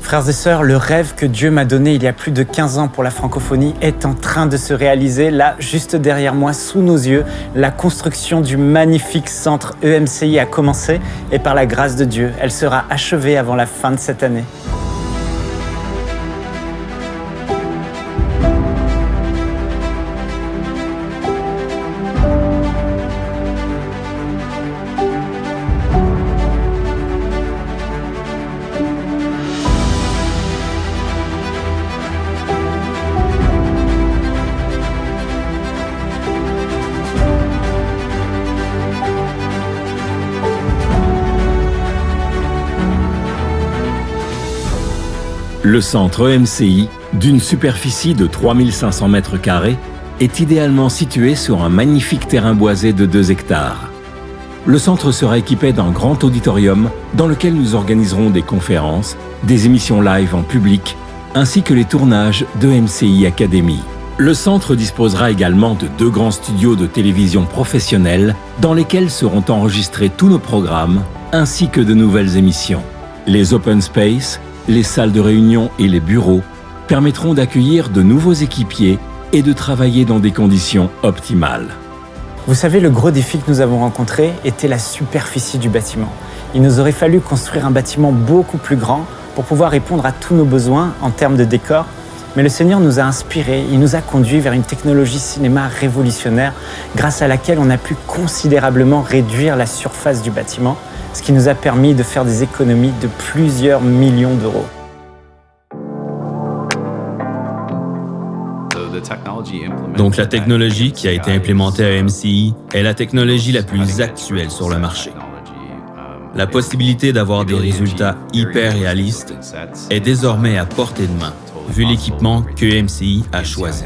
Frères et sœurs, le rêve que Dieu m'a donné il y a plus de 15 ans pour la francophonie est en train de se réaliser. Là, juste derrière moi, sous nos yeux, la construction du magnifique centre EMCI a commencé et par la grâce de Dieu, elle sera achevée avant la fin de cette année. Le centre EMCI, d'une superficie de 3500 mètres carrés, est idéalement situé sur un magnifique terrain boisé de 2 hectares. Le centre sera équipé d'un grand auditorium dans lequel nous organiserons des conférences, des émissions live en public, ainsi que les tournages de EMCI Academy. Le centre disposera également de 2 grands studios de télévision professionnels dans lesquels seront enregistrés tous nos programmes, ainsi que de nouvelles émissions. Les open space, les salles de réunion et les bureaux permettront d'accueillir de nouveaux équipiers et de travailler dans des conditions optimales. Vous savez, le gros défi que nous avons rencontré était la superficie du bâtiment. Il nous aurait fallu construire un bâtiment beaucoup plus grand pour pouvoir répondre à tous nos besoins en termes de décor. Mais le Seigneur nous a inspirés, il nous a conduits vers une technologie cinéma révolutionnaire grâce à laquelle on a pu considérablement réduire la surface du bâtiment, ce qui nous a permis de faire des économies de plusieurs millions d'euros. Donc la technologie qui a été implémentée à EMCI est la technologie la plus actuelle sur le marché. La possibilité d'avoir des résultats hyper réalistes est désormais à portée de main, vu l'équipement que EMCI a choisi.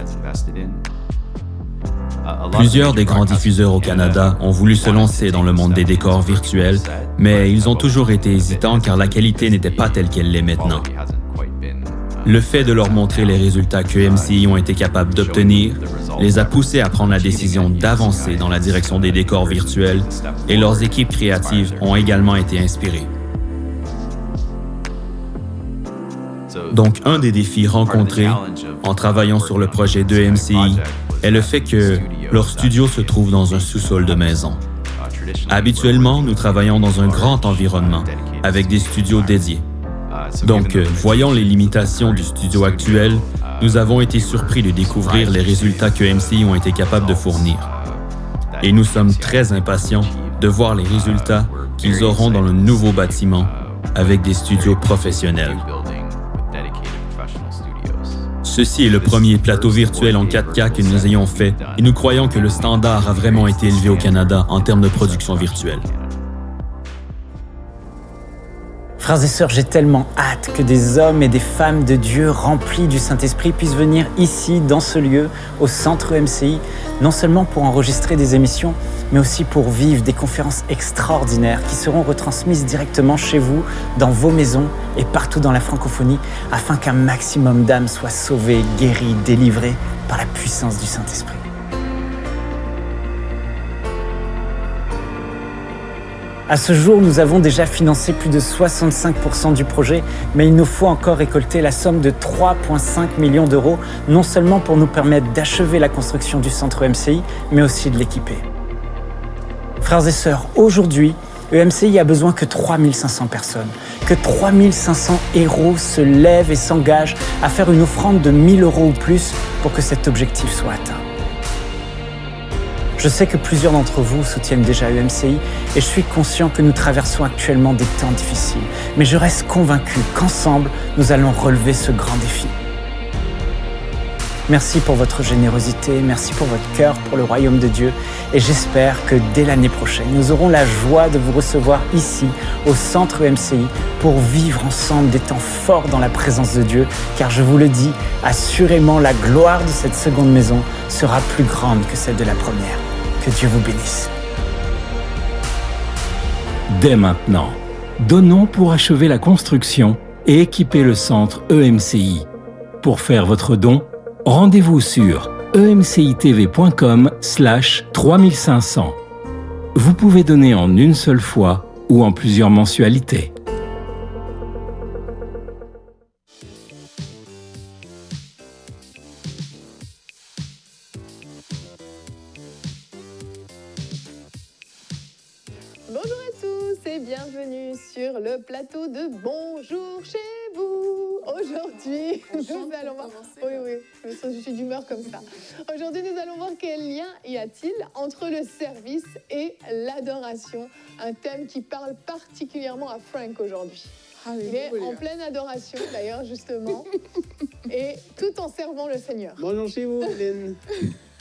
Plusieurs des grands diffuseurs au Canada ont voulu se lancer dans le monde des décors virtuels, mais ils ont toujours été hésitants car la qualité n'était pas telle qu'elle l'est maintenant. Le fait de leur montrer les résultats que EMCI ont été capables d'obtenir les a poussés à prendre la décision d'avancer dans la direction des décors virtuels et leurs équipes créatives ont également été inspirées. Donc, un des défis rencontrés en travaillant sur le projet de EMCI est le fait que leur studio se trouve dans un sous-sol de maison. Habituellement, nous travaillons dans un grand environnement avec des studios dédiés. Donc, voyant les limitations du studio actuel, nous avons été surpris de découvrir les résultats que EMCI ont été capables de fournir. Et nous sommes très impatients de voir les résultats qu'ils auront dans le nouveau bâtiment avec des studios professionnels. Ceci est le premier plateau virtuel en 4K que nous ayons fait et nous croyons que le standard a vraiment été élevé au Canada en termes de production virtuelle. Frères et sœurs, j'ai tellement hâte que des hommes et des femmes de Dieu remplis du Saint-Esprit puissent venir ici, dans ce lieu, au centre EMCI, non seulement pour enregistrer des émissions, mais aussi pour vivre des conférences extraordinaires qui seront retransmises directement chez vous, dans vos maisons et partout dans la francophonie, afin qu'un maximum d'âmes soient sauvées, guéries, délivrées par la puissance du Saint-Esprit. À ce jour, nous avons déjà financé plus de 65% du projet, mais il nous faut encore récolter la somme de 3,5 millions d'euros, non seulement pour nous permettre d'achever la construction du centre EMCI, mais aussi de l'équiper. Frères et sœurs, aujourd'hui, EMCI a besoin que 3500 personnes, que 3500 héros se lèvent et s'engagent à faire une offrande de 1000 euros ou plus pour que cet objectif soit atteint. Je sais que plusieurs d'entre vous soutiennent déjà EMCI et je suis conscient que nous traversons actuellement des temps difficiles. Mais je reste convaincu qu'ensemble, nous allons relever ce grand défi. Merci pour votre générosité, merci pour votre cœur pour le royaume de Dieu et j'espère que dès l'année prochaine, nous aurons la joie de vous recevoir ici, au centre EMCI, pour vivre ensemble des temps forts dans la présence de Dieu, car je vous le dis, assurément la gloire de cette seconde maison sera plus grande que celle de la première. Que Dieu vous bénisse. Dès maintenant, donnons pour achever la construction et équiper le centre EMCI. Pour faire votre don, rendez-vous sur emcitv.com/3500. Vous pouvez donner en une seule fois ou en plusieurs mensualités. et bienvenue sur le plateau de Bonjour chez vous. Aujourd'hui, nous allons voir... Oui, je suis d'humeur comme ça. Aujourd'hui, nous allons voir quel lien y a-t-il entre le service et l'adoration. Un thème qui parle particulièrement à Frank aujourd'hui. Il est en pleine adoration, d'ailleurs, justement, et tout en servant le Seigneur. Bonjour chez vous, Lynn.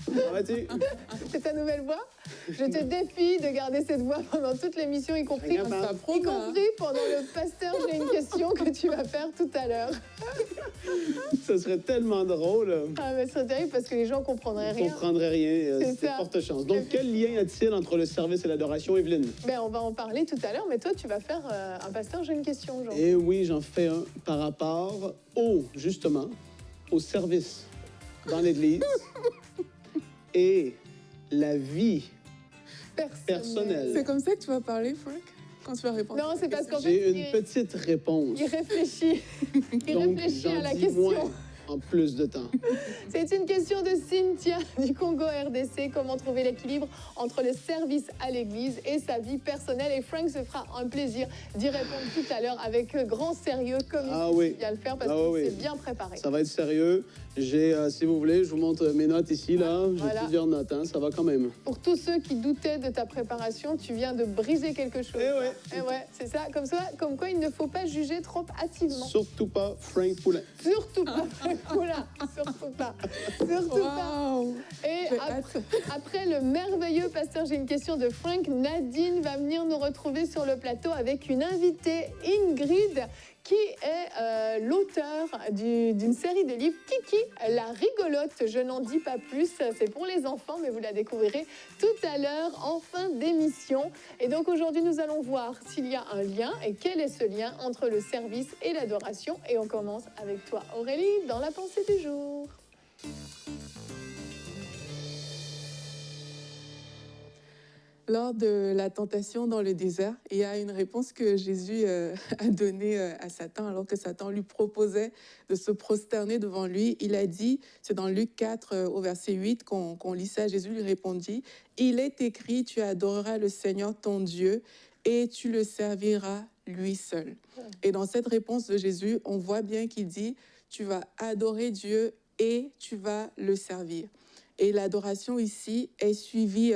Comment vas-tu? C'est ta nouvelle voix? Je te défie de garder cette voix pendant toute l'émission, y compris pendant le pasteur. J'ai une question que tu vas faire tout à l'heure. Ça serait tellement drôle. Ah, mais c'est terrible parce que les gens ne comprendraient rien. Ils ne comprendraient rien. C'est forte chance. Donc, quel lien y a-t-il entre le service et l'adoration, Evelyne? Ben, on va en parler tout à l'heure, mais toi, tu vas faire un pasteur. J'ai une question aujourd'hui. Eh oui, j'en fais un par rapport justement, au service dans l'Église et la vie personnelle. C'est comme ça que tu vas parler, Frank, quand tu vas répondre? Non, c'est parce qu'en fait... J'ai une petite réponse. Il réfléchit. Il réfléchit à la question. Moins en plus de temps. C'est une question de Cynthia du Congo RDC. Comment trouver l'équilibre entre le service à l'Église et sa vie personnelle? Et Frank se fera un plaisir d'y répondre tout à l'heure avec grand sérieux, comme il vient le faire, parce qu'il s'est bien préparé. Ça va être sérieux. J'ai, si vous voulez, je vous montre mes notes ici, là. J'ai plusieurs notes, hein. Ça va quand même. Pour tous ceux qui doutaient de ta préparation, tu viens de briser quelque chose. Eh ouais, c'est ça. Comme quoi, il ne faut pas juger trop hâtivement. Surtout pas Frank Poulin. Surtout pas Frank Poulin. Surtout pas. Surtout pas. Et après le merveilleux pasteur, j'ai une question de Frank. Nadine va venir nous retrouver sur le plateau avec une invitée, Ingrid, qui est l'auteur d'une série de livres, Kiki, la rigolote. Je n'en dis pas plus, c'est pour les enfants, mais vous la découvrirez tout à l'heure en fin d'émission. Et donc aujourd'hui, nous allons voir s'il y a un lien et quel est ce lien entre le service et l'adoration. Et on commence avec toi, Aurélie, dans la pensée du jour. Lors de la tentation dans le désert, il y a une réponse que Jésus a donnée à Satan, alors que Satan lui proposait de se prosterner devant lui. Il a dit, c'est dans Luc 4 au verset 8 qu'on lit ça, Jésus lui répondit, « Il est écrit, tu adoreras le Seigneur ton Dieu et tu le serviras lui seul. » Et dans cette réponse de Jésus, on voit bien qu'il dit, tu vas adorer Dieu et tu vas le servir. Et l'adoration ici est suivie...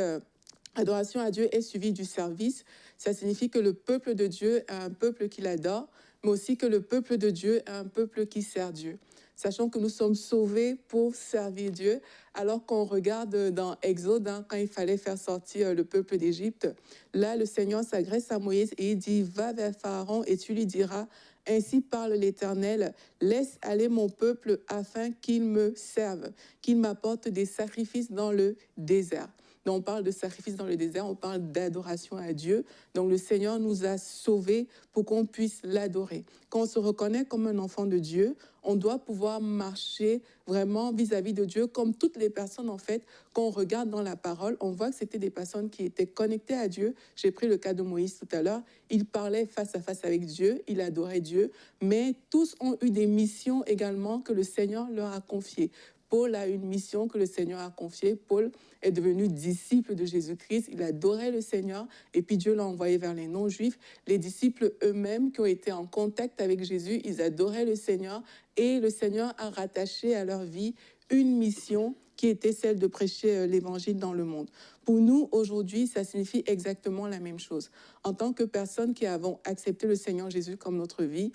Adoration à Dieu est suivie du service. Ça signifie que le peuple de Dieu a un peuple qui l'adore, mais aussi que le peuple de Dieu a un peuple qui sert Dieu. Sachant que nous sommes sauvés pour servir Dieu, alors qu'on regarde dans Exode, quand il fallait faire sortir le peuple d'Égypte, là, le Seigneur s'adresse à Moïse et il dit, « Va vers Pharaon et tu lui diras, ainsi parle l'Éternel, laisse aller mon peuple afin qu'il me serve, qu'il m'apporte des sacrifices dans le désert. » Donc, on parle de sacrifice dans le désert, on parle d'adoration à Dieu. Donc, le Seigneur nous a sauvés pour qu'on puisse l'adorer. Quand on se reconnaît comme un enfant de Dieu, on doit pouvoir marcher vraiment vis-à-vis de Dieu, comme toutes les personnes, en fait, qu'on regarde dans la parole, on voit que c'était des personnes qui étaient connectées à Dieu. J'ai pris le cas de Moïse tout à l'heure. Il parlait face à face avec Dieu, il adorait Dieu, mais tous ont eu des missions également que le Seigneur leur a confiées. Paul a une mission que le Seigneur a confiée. Paul est devenu disciple de Jésus-Christ. Il adorait le Seigneur et puis Dieu l'a envoyé vers les non-juifs. Les disciples eux-mêmes qui ont été en contact avec Jésus, ils adoraient le Seigneur et le Seigneur a rattaché à leur vie une mission qui était celle de prêcher l'Évangile dans le monde. Pour nous, aujourd'hui, ça signifie exactement la même chose. En tant que personnes qui avons accepté le Seigneur Jésus comme notre vie,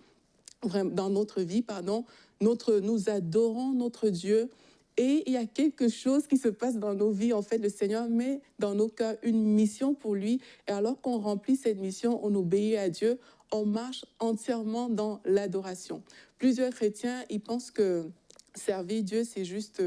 dans notre vie, nous adorons notre Dieu et il y a quelque chose qui se passe dans nos vies. En fait, le Seigneur met dans nos cœurs une mission pour lui et alors qu'on remplit cette mission, on obéit à Dieu, on marche entièrement dans l'adoration. Plusieurs chrétiens, ils pensent que servir Dieu, c'est juste,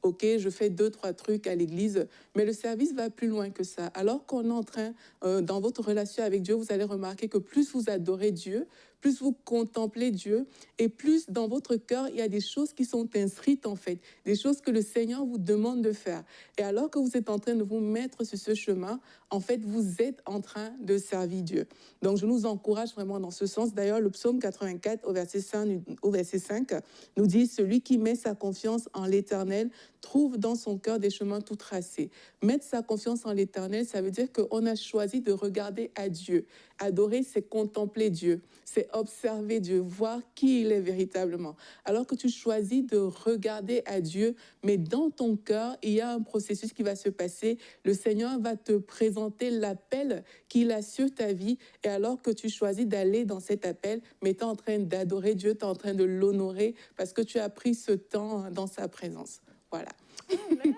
OK, je fais 2-3 trucs à l'église, mais le service va plus loin que ça. Alors qu'on est en train, dans votre relation avec Dieu, vous allez remarquer que plus vous adorez Dieu, plus vous contemplez Dieu, et plus dans votre cœur, il y a des choses qui sont inscrites en fait, des choses que le Seigneur vous demande de faire. Et alors que vous êtes en train de vous mettre sur ce chemin, en fait, vous êtes en train de servir Dieu. Donc, je nous encourage vraiment dans ce sens. D'ailleurs, le psaume 84 au verset 5 nous dit « Celui qui met sa confiance en l'Éternel trouve dans son cœur des chemins tout tracés. » Mettre sa confiance en l'Éternel, ça veut dire qu'on a choisi de regarder à Dieu. Adorer, c'est contempler Dieu, c'est observer Dieu, voir qui il est véritablement. Alors que tu choisis de regarder à Dieu, mais dans ton cœur, il y a un processus qui va se passer. Le Seigneur va te présenter l'appel qu'il a sur ta vie. Et alors que tu choisis d'aller dans cet appel, mais tu es en train d'adorer Dieu, tu es en train de l'honorer parce que tu as pris ce temps dans sa présence. Voilà.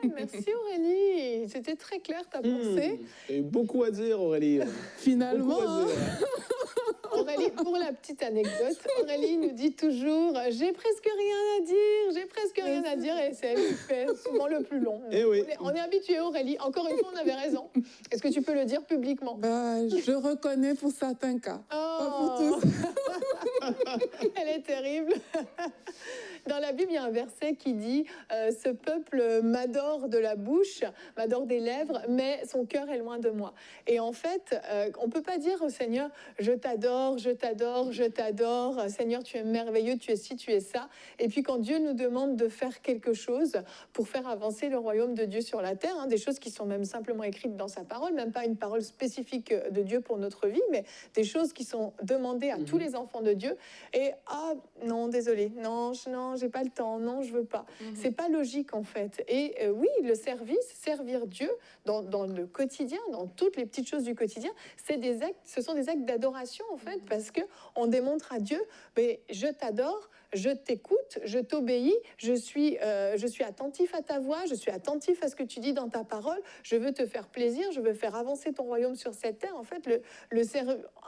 Merci Aurélie, c'était très clair ta pensée. Il y a eu beaucoup à dire, Aurélie. Finalement, Aurélie, pour la petite anecdote, Aurélie nous dit toujours « j'ai presque rien à dire, j'ai presque rien à dire » et c'est elle qui fait souvent le plus long. Eh oui. On est habitué Aurélie, encore une fois on avait raison. Est-ce que tu peux le dire publiquement? je reconnais pour certains cas, pas pour tous. Elle est terrible. Dans la Bible, il y a un verset qui dit ce peuple m'adore de la bouche, m'adore des lèvres, mais son cœur est loin de moi. Et en fait, on ne peut pas dire au Seigneur je t'adore, je t'adore, je t'adore, Seigneur, tu es merveilleux, tu es ci, tu es ça. Et puis quand Dieu nous demande de faire quelque chose pour faire avancer le royaume de Dieu sur la terre, des choses qui sont même simplement écrites dans sa parole, même pas une parole spécifique de Dieu pour notre vie, mais des choses qui sont demandées à tous les enfants de Dieu. Et non, désolé, non, j'ai pas le temps, non, je veux pas. C'est pas logique en fait. Et oui, le service, servir Dieu dans le quotidien, dans toutes les petites choses du quotidien, ce sont des actes d'adoration en fait, parce que on démontre à Dieu, mais je t'adore, je t'écoute, je t'obéis, je suis attentif à ta voix, je suis attentif à ce que tu dis dans ta parole, je veux te faire plaisir, je veux faire avancer ton royaume sur cette terre. En fait,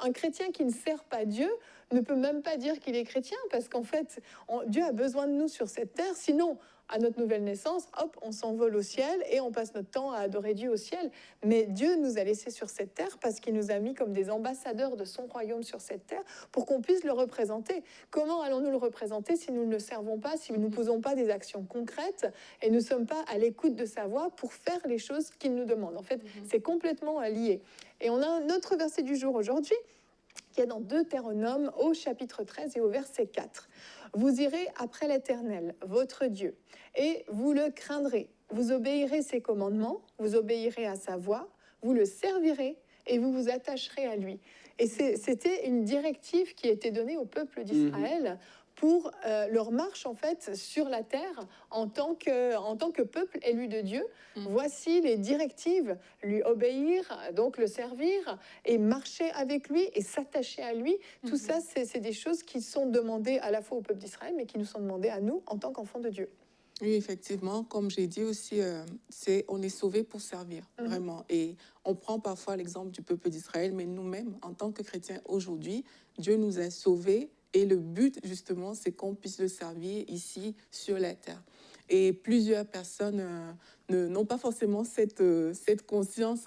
un chrétien qui ne sert pas Dieu ne peut même pas dire qu'il est chrétien, parce qu'en fait, Dieu a besoin de nous sur cette terre, sinon, à notre nouvelle naissance, hop, on s'envole au ciel et on passe notre temps à adorer Dieu au ciel. Mais Dieu nous a laissés sur cette terre parce qu'il nous a mis comme des ambassadeurs de son royaume sur cette terre pour qu'on puisse le représenter. Comment allons-nous le représenter si nous ne le servons pas, si nous ne posons pas des actions concrètes et ne sommes pas à l'écoute de sa voix pour faire les choses qu'il nous demande? En fait, c'est complètement lié. Et on a un autre verset du jour aujourd'hui qui est dans Deutéronome au chapitre 13 et au verset 4. Vous irez après l'Éternel, votre Dieu, et vous le craindrez. Vous obéirez ses commandements, vous obéirez à sa voix, vous le servirez et vous vous attacherez à lui. Et c'était une directive qui était donnée au peuple d'Israël pour leur marche en fait sur la terre en tant que peuple élu de Dieu. Voici les directives: lui obéir, donc le servir et marcher avec lui et s'attacher à lui. Tout ça, c'est des choses qui sont demandées à la fois au peuple d'Israël, mais qui nous sont demandées à nous en tant qu'enfants de Dieu. Oui, effectivement, comme j'ai dit aussi, on est sauvés pour servir, vraiment. Et on prend parfois l'exemple du peuple d'Israël, mais nous-mêmes, en tant que chrétiens aujourd'hui, Dieu nous a sauvés. Et le but, justement, c'est qu'on puisse le servir ici, sur la terre. Et plusieurs personnes n'ont pas forcément cette conscience.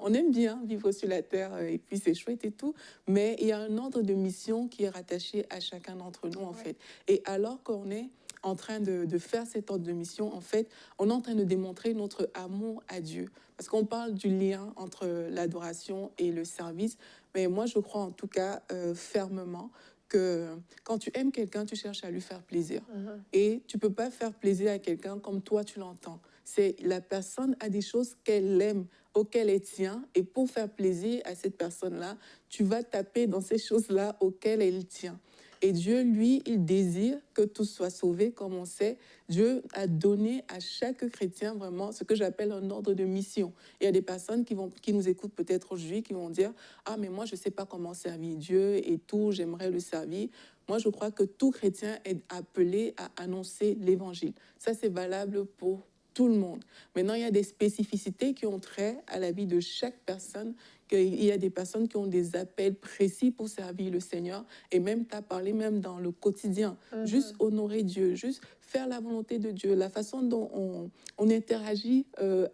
On aime bien vivre sur la terre, et puis c'est chouette et tout, mais il y a un ordre de mission qui est rattaché à chacun d'entre nous, en fait. Et alors qu'on est en train de faire cet ordre de mission, en fait, on est en train de démontrer notre amour à Dieu. Parce qu'on parle du lien entre l'adoration et le service, mais moi, je crois en tout cas fermement que quand tu aimes quelqu'un, tu cherches à lui faire plaisir. Et tu peux pas faire plaisir à quelqu'un comme toi, tu l'entends. C'est la personne a des choses qu'elle aime, auxquelles elle tient. Et pour faire plaisir à cette personne-là, tu vas taper dans ces choses-là auxquelles elle tient. Et Dieu, lui, il désire que tous soient sauvés, comme on sait. Dieu a donné à chaque chrétien vraiment ce que j'appelle un ordre de mission. Il y a des personnes qui nous écoutent peut-être aujourd'hui, qui vont dire « Ah, mais moi, je ne sais pas comment servir Dieu et tout, j'aimerais le servir. » Moi, je crois que tout chrétien est appelé à annoncer l'évangile. Ça, c'est valable pour tout le monde. Maintenant, il y a des spécificités qui ont trait à la vie de chaque personne. Il y a des personnes qui ont des appels précis pour servir le Seigneur. Et même, tu as parlé même dans le quotidien. Juste honorer Dieu, juste faire la volonté de Dieu, la façon dont on interagit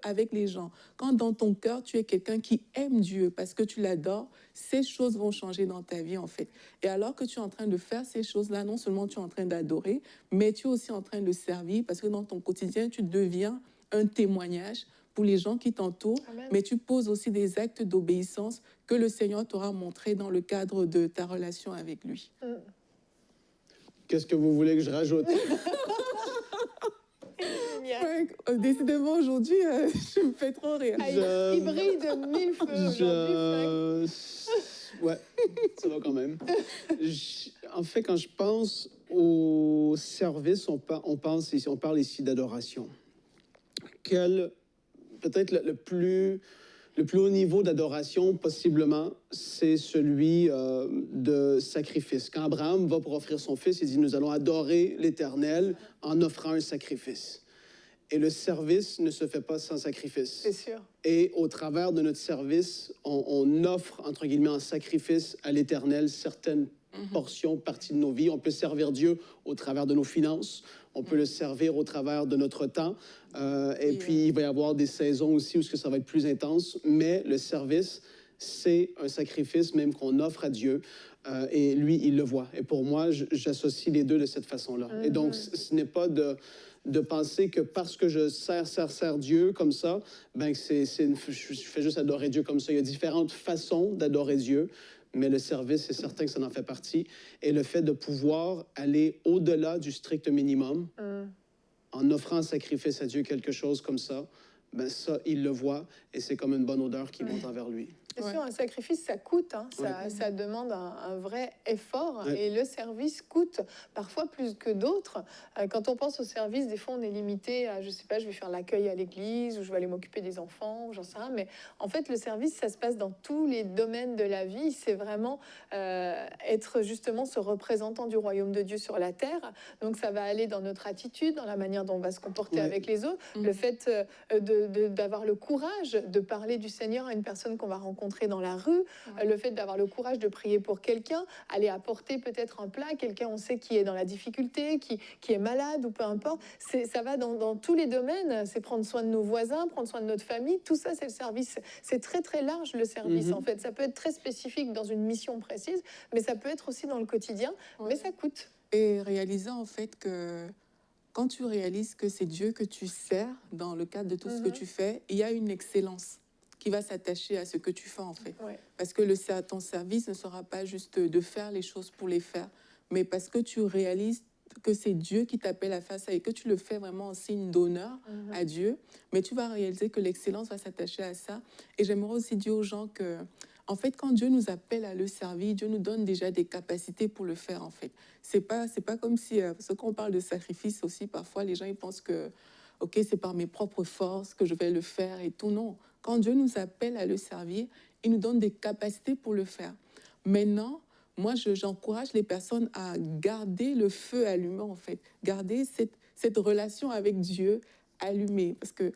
avec les gens. Quand dans ton cœur, tu es quelqu'un qui aime Dieu parce que tu l'adores, ces choses vont changer dans ta vie, en fait. Et alors que tu es en train de faire ces choses-là, non seulement tu es en train d'adorer, mais tu es aussi en train de servir parce que dans ton quotidien, tu deviens un témoignage pour les gens qui t'entourent, mais tu poses aussi des actes d'obéissance que le Seigneur t'aura montré dans le cadre de ta relation avec lui. Qu'est-ce que vous voulez que je rajoute? Décidément, aujourd'hui, je me fais trop rire. Il brille de mille feux aujourd'hui, Frank. Ouais, ça va quand même. En fait, quand je pense au service, on parle ici d'adoration. Peut-être le plus haut niveau d'adoration, possiblement, c'est celui de sacrifice. Quand Abraham va pour offrir son fils, il dit, nous allons adorer l'Éternel en offrant un sacrifice. Et le service ne se fait pas sans sacrifice. C'est sûr. Et au travers de notre service, on offre, entre guillemets, en sacrifice à l'Éternel certaines portions, parties de nos vies. On peut servir Dieu au travers de nos finances. On peut le servir au travers de notre temps. Puis, il va y avoir des saisons aussi où ça va être plus intense. Mais le service, c'est un sacrifice même qu'on offre à Dieu. Et lui, il le voit. Et pour moi, j'associe les deux de cette façon-là. Et donc, ce n'est pas de penser que parce que je sers Dieu comme ça, ben je fais juste adorer Dieu comme ça. Il y a différentes façons d'adorer Dieu, mais le service, c'est certain que ça en fait partie. Et le fait de pouvoir aller au-delà du strict minimum, en offrant un sacrifice à Dieu, quelque chose comme ça, ben ça, il le voit, et c'est comme une bonne odeur qui monte envers lui. C'est sûr, un sacrifice, ça coûte, hein. Ça demande un vrai effort, et le service coûte parfois plus que d'autres. Quand on pense au service, des fois, on est limité à, je sais pas, je vais faire l'accueil à l'église, ou je vais aller m'occuper des enfants, ou j'en sais rien, mais en fait, le service, ça se passe dans tous les domaines de la vie. C'est vraiment être justement ce représentant du royaume de Dieu sur la terre. Donc, ça va aller dans notre attitude, dans la manière dont on va se comporter avec les autres, le fait d'avoir le courage de parler du Seigneur à une personne qu'on va rencontrer dans la rue, le fait d'avoir le courage de prier pour quelqu'un, aller apporter peut-être un plat, quelqu'un on sait qui est dans la difficulté, qui est malade ou peu importe, ça va dans tous les domaines, c'est prendre soin de nos voisins, prendre soin de notre famille, tout ça c'est le service, c'est très très large le service en fait, ça peut être très spécifique dans une mission précise, mais ça peut être aussi dans le quotidien, mais ça coûte. Et réalisant en fait que quand tu réalises que c'est Dieu que tu sers dans le cadre de tout ce que tu fais, il y a une excellence qui va s'attacher à ce que tu fais en fait. Parce que ton service ne sera pas juste de faire les choses pour les faire, mais parce que tu réalises que c'est Dieu qui t'appelle à faire ça et que tu le fais vraiment en signe d'honneur à Dieu, mais tu vas réaliser que l'excellence va s'attacher à ça. Et j'aimerais aussi dire aux gens que, en fait, quand Dieu nous appelle à le servir, Dieu nous donne déjà des capacités pour le faire en fait. C'est pas comme si, parce qu'on parle de sacrifice aussi, parfois les gens ils pensent que ok, c'est par mes propres forces que je vais le faire et tout. Non, quand Dieu nous appelle à le servir, il nous donne des capacités pour le faire. Maintenant, moi, j'encourage les personnes à garder le feu allumé, en fait. Garder cette relation avec Dieu allumée. Parce que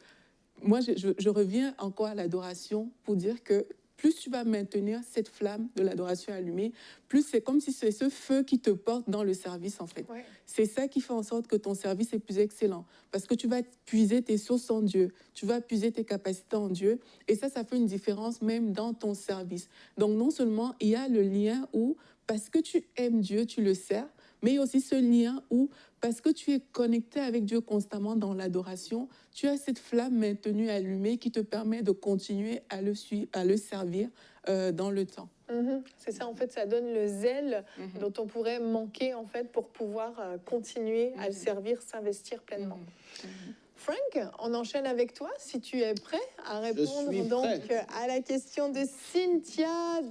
moi, je reviens encore à l'adoration pour dire que plus tu vas maintenir cette flamme de l'adoration allumée, plus c'est comme si c'est ce feu qui te porte dans le service, en fait. C'est ça qui fait en sorte que ton service est plus excellent. Parce que tu vas puiser tes sources en Dieu, tu vas puiser tes capacités en Dieu, et ça fait une différence même dans ton service. Donc non seulement il y a le lien où, parce que tu aimes Dieu, tu le sers, mais il y a aussi ce lien où, parce que tu es connecté avec Dieu constamment dans l'adoration, tu as cette flamme maintenue allumée qui te permet de continuer à le servir dans le temps. C'est ça, en fait, ça donne le zèle dont on pourrait manquer, en fait, pour pouvoir continuer à le servir, s'investir pleinement. Frank, on enchaîne avec toi, si tu es prêt à répondre donc à la question de Cynthia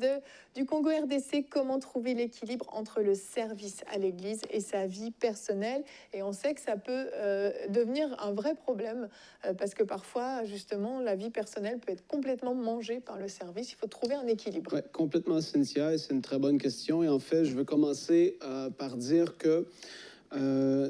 du Congo RDC. Comment trouver l'équilibre entre le service à l'Église et sa vie personnelle? Et on sait que ça peut devenir un vrai problème parce que parfois, justement, la vie personnelle peut être complètement mangée par le service. Il faut trouver un équilibre. Oui, complètement, Cynthia, et c'est une très bonne question. Et en fait, je veux commencer par dire que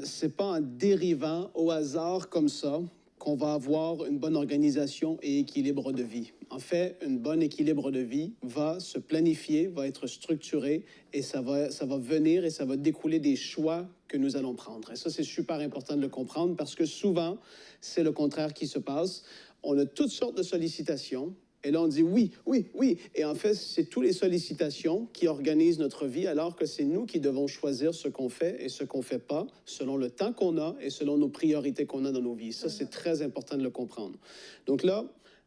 c'est pas en dérivant au hasard comme ça qu'on va avoir une bonne organisation et équilibre de vie. En fait, un bon équilibre de vie va se planifier, va être structuré et ça va venir et ça va découler des choix que nous allons prendre. Et ça, c'est super important de le comprendre parce que souvent, c'est le contraire qui se passe. On a toutes sortes de sollicitations. Et là, on dit oui, oui, oui. Et en fait, c'est toutes les sollicitations qui organisent notre vie, alors que c'est nous qui devons choisir ce qu'on fait et ce qu'on ne fait pas, selon le temps qu'on a et selon nos priorités qu'on a dans nos vies. Ça, c'est très important de le comprendre. Donc là,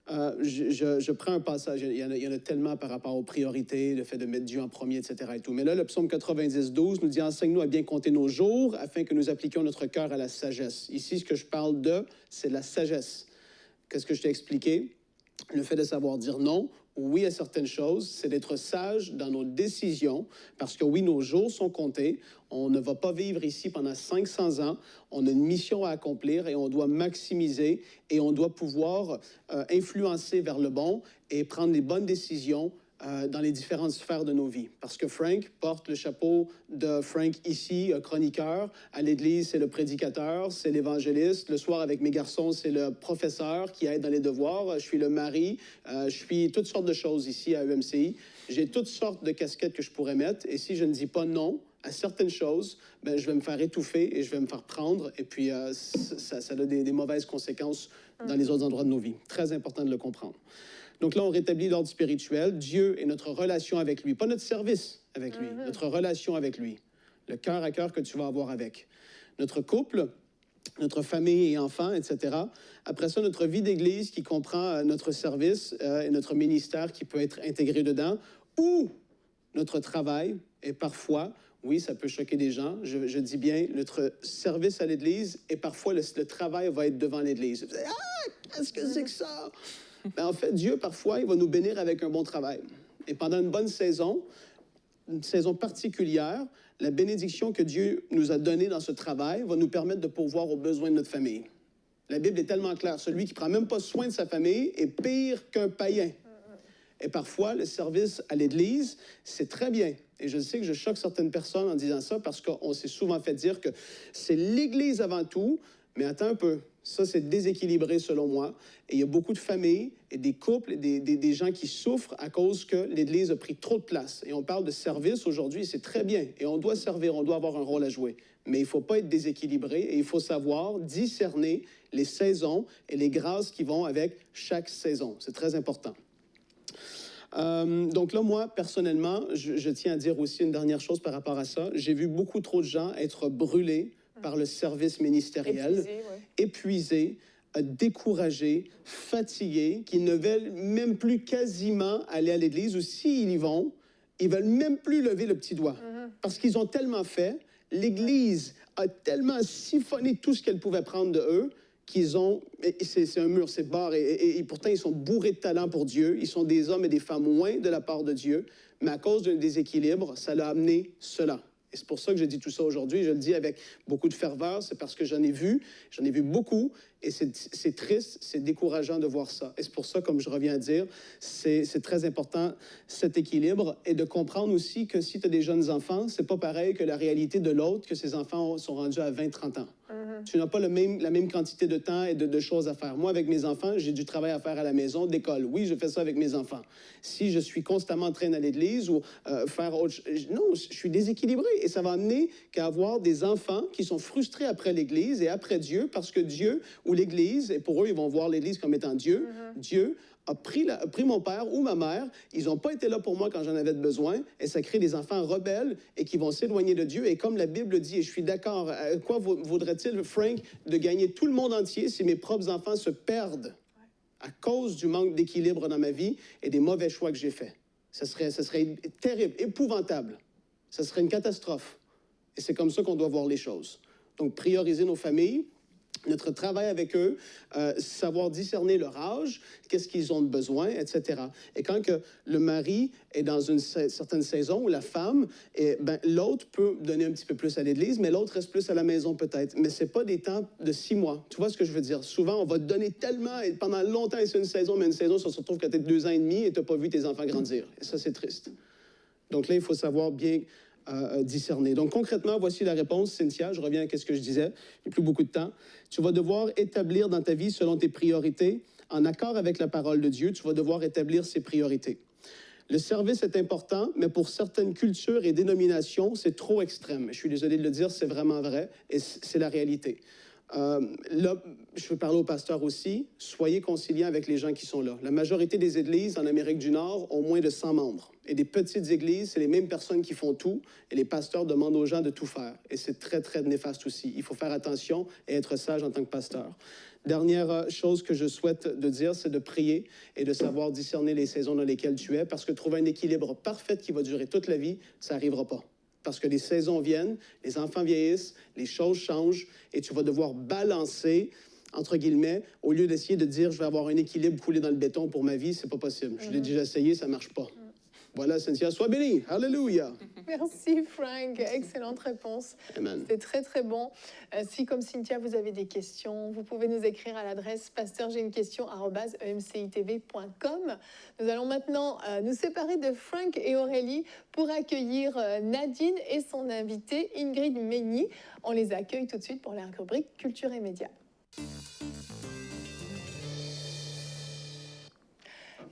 je prends un passage. Il y en a tellement par rapport aux priorités, le fait de mettre Dieu en premier, etc. et tout. Mais là, le psaume 90-12 nous dit « Enseigne-nous à bien compter nos jours, afin que nous appliquions notre cœur à la sagesse. » Ici, ce que je parle c'est la sagesse. Qu'est-ce que je t'ai expliqué? Le fait de savoir dire non oui à certaines choses, c'est d'être sage dans nos décisions, parce que oui, nos jours sont comptés. On ne va pas vivre ici pendant 500 ans. On a une mission à accomplir et on doit maximiser et on doit pouvoir influencer vers le bon et prendre les bonnes décisions dans les différentes sphères de nos vies. Parce que Frank porte le chapeau de Frank ici, chroniqueur. À l'église, c'est le prédicateur, c'est l'évangéliste. Le soir, avec mes garçons, c'est le professeur qui aide dans les devoirs. Je suis le mari. Je suis toutes sortes de choses ici à UMCI. J'ai toutes sortes de casquettes que je pourrais mettre. Et si je ne dis pas non à certaines choses, ben, je vais me faire étouffer et je vais me faire prendre. Et puis, ça a des mauvaises conséquences dans les autres endroits de nos vies. Très important de le comprendre. Donc là, on rétablit l'ordre spirituel. Dieu et notre relation avec lui, pas notre service avec lui, notre relation avec lui, le cœur à cœur que tu vas avoir avec. Notre couple, notre famille et enfants, etc. Après ça, notre vie d'église qui comprend notre service et notre ministère qui peut être intégré dedans, ou notre travail, et parfois, oui, ça peut choquer des gens, je dis bien, notre service à l'église, et parfois le travail va être devant l'église. Ah, qu'est-ce que c'est que ça? Ben, en fait, Dieu, parfois, il va nous bénir avec un bon travail. Et pendant une bonne saison, une saison particulière, la bénédiction que Dieu nous a donnée dans ce travail va nous permettre de pourvoir aux besoins de notre famille. La Bible est tellement claire. Celui qui ne prend même pas soin de sa famille est pire qu'un païen. Et parfois, le service à l'Église, c'est très bien. Et je sais que je choque certaines personnes en disant ça parce qu'on s'est souvent fait dire que c'est l'Église avant tout, mais attends un peu. Ça, c'est déséquilibré selon moi. Et il y a beaucoup de familles et des couples et des gens qui souffrent à cause que l'Église a pris trop de place. Et on parle de service aujourd'hui, c'est très bien. Et on doit servir, on doit avoir un rôle à jouer. Mais il ne faut pas être déséquilibré et il faut savoir discerner les saisons et les grâces qui vont avec chaque saison. C'est très important. Donc là, moi, personnellement, je tiens à dire aussi une dernière chose par rapport à ça. J'ai vu beaucoup trop de gens être brûlés par le service ministériel, épuisés, découragés, fatigués, qui ne veulent même plus quasiment aller à l'église, ou s'ils y vont, ils veulent même plus lever le petit doigt. Parce qu'ils ont tellement fait, l'Église a tellement siphonné tout ce qu'elle pouvait prendre de eux, qu'ils ont, c'est un mur, c'est barre, et pourtant ils sont bourrés de talent pour Dieu, ils sont des hommes et des femmes loin de la part de Dieu, mais à cause d'un déséquilibre, ça l'a amené cela. Et c'est pour ça que je dis tout ça aujourd'hui. Je le dis avec beaucoup de ferveur. C'est parce que j'en ai vu beaucoup. Et c'est triste, c'est décourageant de voir ça. Et c'est pour ça, comme je reviens à dire, c'est très important, cet équilibre. Et de comprendre aussi que si tu as des jeunes enfants, c'est pas pareil que la réalité de l'autre, que ces enfants sont rendus à 20-30 ans. Tu n'as pas la même quantité de temps et de choses à faire. Moi, avec mes enfants, j'ai du travail à faire à la maison, d'école. Oui, je fais ça avec mes enfants. Si je suis constamment en train d'aller à l'église ou faire autre chose, non, je suis déséquilibré. Et ça va amener qu'à avoir des enfants qui sont frustrés après l'église et après Dieu, parce que Dieu ou l'église, et pour eux, ils vont voir l'église comme étant Dieu, Dieu a pris mon père ou ma mère, ils n'ont pas été là pour moi quand j'en avais besoin, et ça crée des enfants rebelles et qui vont s'éloigner de Dieu. Et comme la Bible dit, et je suis d'accord, à quoi vaudrait-il, Frank, de gagner tout le monde entier si mes propres enfants se perdent à cause du manque d'équilibre dans ma vie et des mauvais choix que j'ai faits? Ça serait terrible, épouvantable. Ça serait une catastrophe. Et c'est comme ça qu'on doit voir les choses. Donc, prioriser nos familles, notre travail avec eux, savoir discerner leur âge, qu'est-ce qu'ils ont de besoin, etc. Et quand que le mari est dans une certaine saison, ou la femme, l'autre peut donner un petit peu plus à l'église, mais l'autre reste plus à la maison peut-être. Mais ce n'est pas des temps de 6 mois. Tu vois ce que je veux dire? Souvent, on va te donner tellement, et pendant longtemps, et c'est une saison, mais une saison, ça se retrouve quand tu as 2 ans et demi et tu n'as pas vu tes enfants grandir. Et ça, c'est triste. Donc là, il faut savoir bien discerner. Donc concrètement, voici la réponse, Cynthia. Je reviens à ce que je disais. Il n'y a plus beaucoup de temps. Tu vas devoir établir dans ta vie selon tes priorités, en accord avec la parole de Dieu, tu vas devoir établir ces priorités. Le service est important, mais pour certaines cultures et dénominations, c'est trop extrême. Je suis désolé de le dire, c'est vraiment vrai et c'est la réalité. Là, je veux parler aux pasteurs aussi. Soyez conciliants avec les gens qui sont là. La majorité des églises en Amérique du Nord ont moins de 100 membres. Et des petites églises, c'est les mêmes personnes qui font tout. Et les pasteurs demandent aux gens de tout faire. Et c'est très, très néfaste aussi. Il faut faire attention et être sage en tant que pasteur. Dernière chose que je souhaite de dire, c'est de prier et de savoir discerner les saisons dans lesquelles tu es. Parce que trouver un équilibre parfait qui va durer toute la vie, ça n'arrivera pas. Parce que les saisons viennent, les enfants vieillissent, les choses changent et tu vas devoir balancer entre guillemets, au lieu d'essayer de dire je vais avoir un équilibre coulé dans le béton pour ma vie, c'est pas possible. Je l'ai déjà essayé, ça marche pas. Voilà, Cynthia, sois bénie. Alléluia. Merci, Frank. Excellente réponse. Amen. C'était très, très bon. Si, comme Cynthia, vous avez des questions, vous pouvez nous écrire à l'adresse pasteur@emcitv.com. Nous allons maintenant nous séparer de Frank et Aurélie pour accueillir Nadine et son invitée Ingrid Meigny. On les accueille tout de suite pour la rubrique Culture et Médias.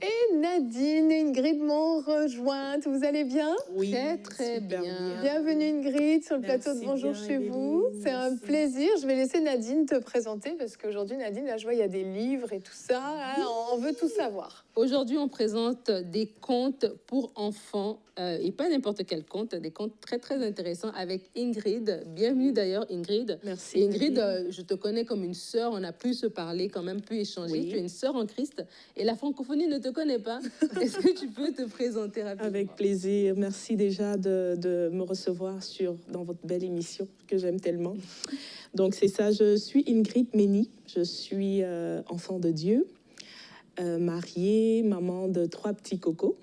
Et Nadine et Ingrid m'ont rejointe. Vous allez bien? Oui, très bien. Bienvenue Ingrid sur le Merci plateau de Bonjour bien, chez vous. C'est un plaisir. Je vais laisser Nadine te présenter parce qu'aujourd'hui, Nadine, là, je vois, il y a des livres et tout ça. Hein, on veut tout savoir. Aujourd'hui, on présente des contes pour enfants et pas n'importe quel conte, des contes très, très intéressants avec Ingrid. Bienvenue d'ailleurs, Ingrid. Merci. Et Ingrid, je te connais comme une sœur. On a pu se parler, quand même pu échanger. Oui. Tu es une sœur en Christ et la francophonie ne te connaît pas. Est-ce que tu peux te présenter rapidement? Avec plaisir. Merci déjà de me recevoir dans votre belle émission que j'aime tellement. Donc, c'est ça. Je suis Ingrid Meigny. Je suis enfant de Dieu. Mariée, maman de 3 petits cocos.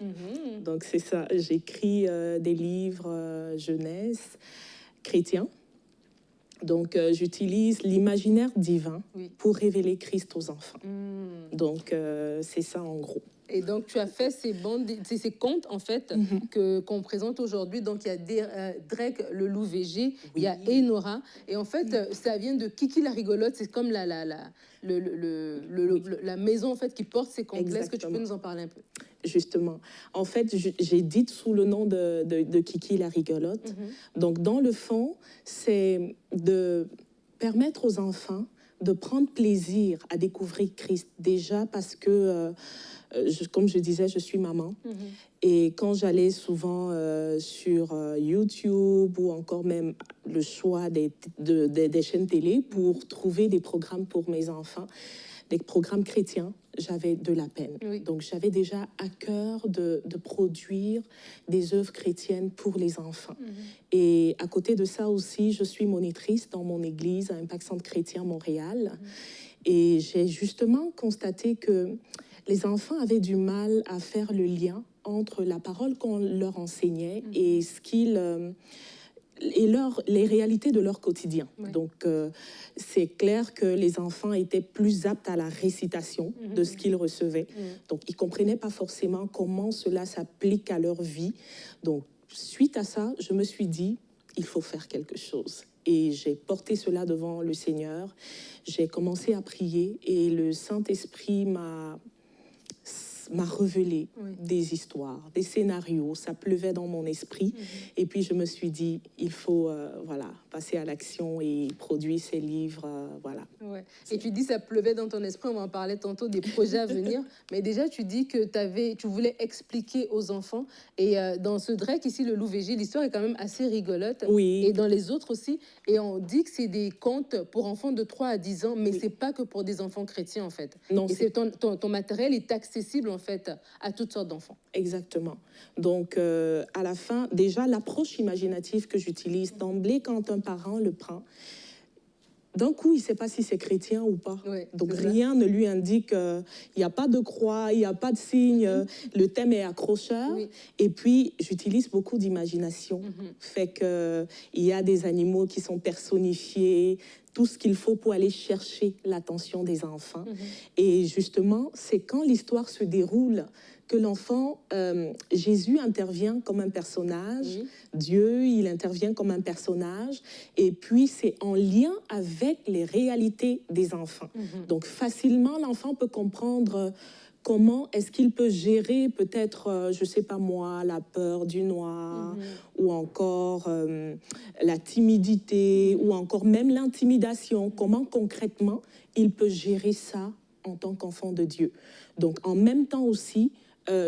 Donc, c'est ça. J'écris des livres jeunesse chrétiens. Donc, j'utilise l'imaginaire divin pour révéler Christ aux enfants. Donc, c'est ça en gros. Et donc, tu as fait ces contes, en fait, qu'on présente aujourd'hui. Donc, il y a Drake, le loup végé, il y a Enora. Et en fait, ça vient de Kiki la rigolote. C'est comme la maison, en fait, qui porte ces contes-là. Est-ce que tu peux nous en parler un peu? Justement. En fait, j'ai dit sous le nom de Kiki la rigolote. Donc, dans le fond, c'est de permettre aux enfants de prendre plaisir à découvrir Christ. Déjà parce que... comme je disais, je suis maman. Et quand j'allais souvent sur YouTube ou encore même le choix des chaînes télé pour trouver des programmes pour mes enfants, des programmes chrétiens, j'avais de la peine. Donc, j'avais déjà à cœur de produire des œuvres chrétiennes pour les enfants. Et à côté de ça aussi, je suis monitrice dans mon église à Impact Centre Chrétien Montréal. Et j'ai justement constaté que les enfants avaient du mal à faire le lien entre la parole qu'on leur enseignait et ce qu'ils... les réalités de leur quotidien. Donc, c'est clair que les enfants étaient plus aptes à la récitation de ce qu'ils recevaient. Donc, ils ne comprenaient pas forcément comment cela s'applique à leur vie. Donc, suite à ça, je me suis dit, il faut faire quelque chose. Et j'ai porté cela devant le Seigneur. J'ai commencé à prier et le Saint-Esprit m'a révélé des histoires, des scénarios. Ça pleuvait dans mon esprit. Et puis, je me suis dit, il faut passer à l'action et produire ces livres. Et tu dis, ça pleuvait dans ton esprit. On va en parler tantôt des projets à venir. Mais déjà, tu dis que tu voulais expliquer aux enfants. Et dans ce Drake, ici, le loup végé, l'histoire est quand même assez rigolote. Oui. Et dans les autres aussi. Et on dit que c'est des contes pour enfants de 3 à 10 ans. Mais c'est pas que pour des enfants chrétiens, en fait. Non, et ton matériel est accessible, en fait, à toutes sortes d'enfants. Exactement. Donc, à la fin, déjà, l'approche imaginative que j'utilise d'emblée quand un parent le prend, d'un coup, il ne sait pas si c'est chrétien ou pas. Donc, rien ne lui indique qu'il n'y a pas de croix, il n'y a pas de signe, le thème est accrocheur. Et puis, j'utilise beaucoup d'imagination. Fait qu'il y a des animaux qui sont personnifiés, tout ce qu'il faut pour aller chercher l'attention des enfants. Et justement, c'est quand l'histoire se déroule que l'enfant, Jésus intervient comme un personnage, Dieu, il intervient comme un personnage, et puis c'est en lien avec les réalités des enfants. Donc facilement, l'enfant peut comprendre comment est-ce qu'il peut gérer peut-être, je ne sais pas moi, la peur du noir, ou encore la timidité, ou encore même l'intimidation. Comment concrètement il peut gérer ça en tant qu'enfant de Dieu. Donc en même temps aussi,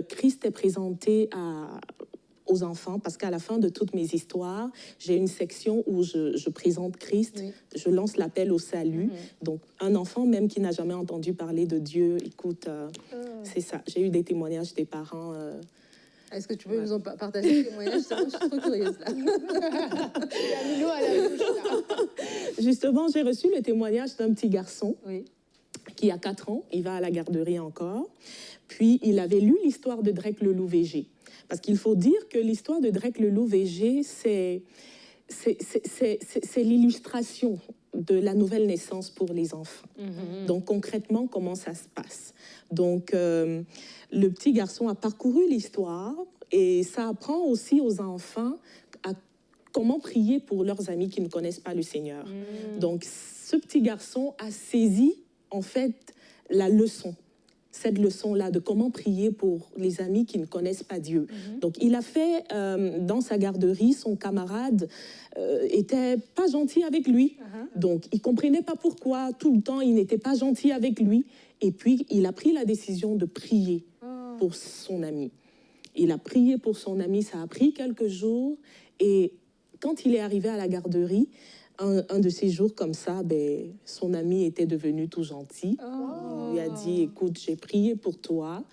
Christ est présenté aux enfants, parce qu'à la fin de toutes mes histoires, j'ai une section où je présente Christ, je lance l'appel au salut. Donc, un enfant même qui n'a jamais entendu parler de Dieu, écoute, c'est ça. J'ai eu des témoignages des parents. Est-ce que tu peux nous en partager des témoignages? Je suis trop curieuse, là. Justement, j'ai reçu le témoignage d'un petit garçon. qui a 4 ans, il va à la garderie encore. Puis, il avait lu l'histoire de Drake le loup-végé. Parce qu'il faut dire que l'histoire de Drake le loup-végé, c'est l'illustration de la nouvelle naissance pour les enfants. Donc, concrètement, comment ça se passe? Donc, le petit garçon a parcouru l'histoire et ça apprend aussi aux enfants à comment prier pour leurs amis qui ne connaissent pas le Seigneur. Donc, ce petit garçon a saisi, en fait, la leçon. Cette leçon-là de comment prier pour les amis qui ne connaissent pas Dieu. Donc, il a fait, dans sa garderie, son camarade était pas gentil avec lui. Donc, il comprenait pas pourquoi, tout le temps, il n'était pas gentil avec lui. Et puis, il a pris la décision de prier pour son ami. Il a prié pour son ami, ça a pris quelques jours. Et quand il est arrivé à la garderie, un de ces jours comme ça, son ami était devenu tout gentil. Il lui a dit, écoute, j'ai prié pour toi.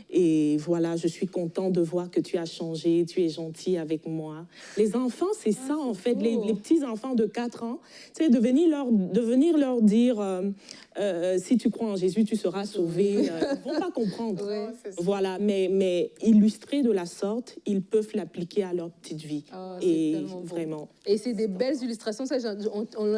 Et voilà, je suis content de voir que tu as changé, tu es gentil avec moi. Les enfants, c'est ça, en fait, les petits-enfants de 4 ans, c'est de venir leur dire, si tu crois en Jésus, tu seras sauvé. Ils ne vont pas comprendre. Voilà, mais illustrés de la sorte, ils peuvent l'appliquer à leur petite vie. Et vraiment. Et c'est des belles illustrations, ça,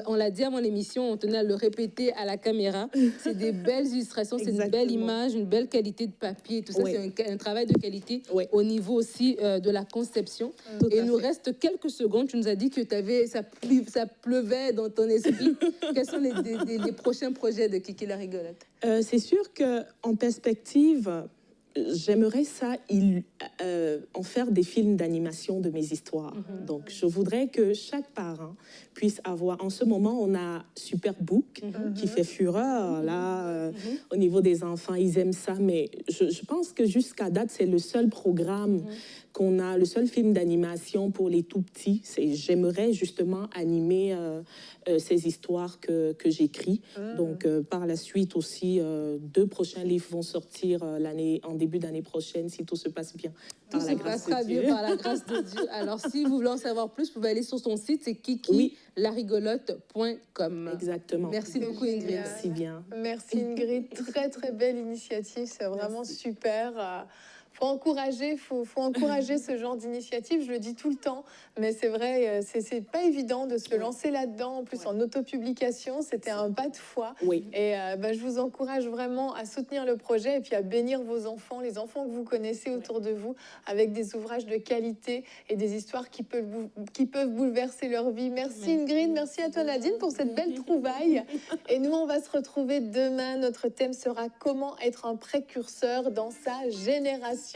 on l'a dit avant l'émission, on tenait à le répéter à la caméra. C'est des belles illustrations, c'est une belle image, une belle qualité de papier, tout ça. C'est un travail de qualité au niveau aussi de la conception. Et il nous reste quelques secondes. Tu nous as dit que ça pleuvait dans ton esprit. Quels sont les prochains projets de Kiki la rigolote? C'est sûr qu'en perspective, j'aimerais en faire des films d'animation de mes histoires. Donc, je voudrais que chaque parent puisse avoir... En ce moment, on a Superbook qui fait fureur. Là, au niveau des enfants, ils aiment ça. Mais je pense que jusqu'à date, c'est le seul programme qu'on a, le seul film d'animation pour les tout-petits. J'aimerais justement animer ces histoires que j'écris. Donc, par la suite aussi, 2 prochains livres vont sortir en début d'année prochaine, si tout se passe bien. Tout se passera bien par la grâce de Dieu. Alors, si vous voulez en savoir plus, vous pouvez aller sur son site, c'est kikilarigolote.com. Exactement. Merci beaucoup, Ingrid. Merci bien. Merci, Ingrid. Très, très belle initiative. C'est vraiment super. Faut encourager ce genre d'initiative, je le dis tout le temps, mais c'est vrai, c'est pas évident de se lancer là-dedans, en plus en autopublication, c'était un pas de foi. Et je vous encourage vraiment à soutenir le projet et puis à bénir vos enfants, les enfants que vous connaissez autour de vous, avec des ouvrages de qualité et des histoires qui peuvent bouleverser leur vie. Merci Ingrid, merci à toi Nadine pour cette belle trouvaille. Et nous, on va se retrouver demain. Notre thème sera comment être un précurseur dans sa génération.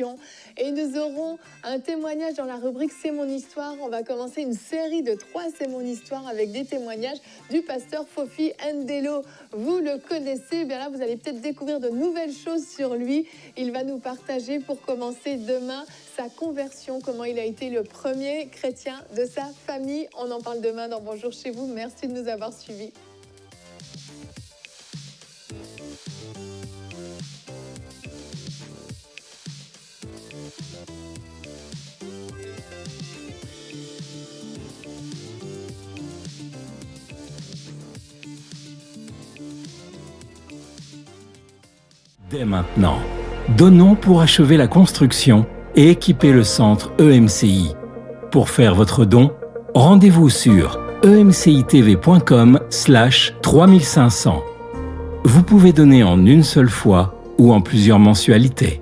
Et nous aurons un témoignage dans la rubrique C'est mon histoire. On va commencer une série de 3 C'est mon histoire avec des témoignages du pasteur Fofi Ndelo. Vous le connaissez, bien là vous allez peut-être découvrir de nouvelles choses sur lui. Il va nous partager pour commencer demain sa conversion, comment il a été le premier chrétien de sa famille. On en parle demain dans Bonjour chez vous. Merci de nous avoir suivis. Dès maintenant, donnons pour achever la construction et équiper le centre EMCI. Pour faire votre don, rendez-vous sur emcitv.com/3500. Vous pouvez donner en une seule fois ou en plusieurs mensualités.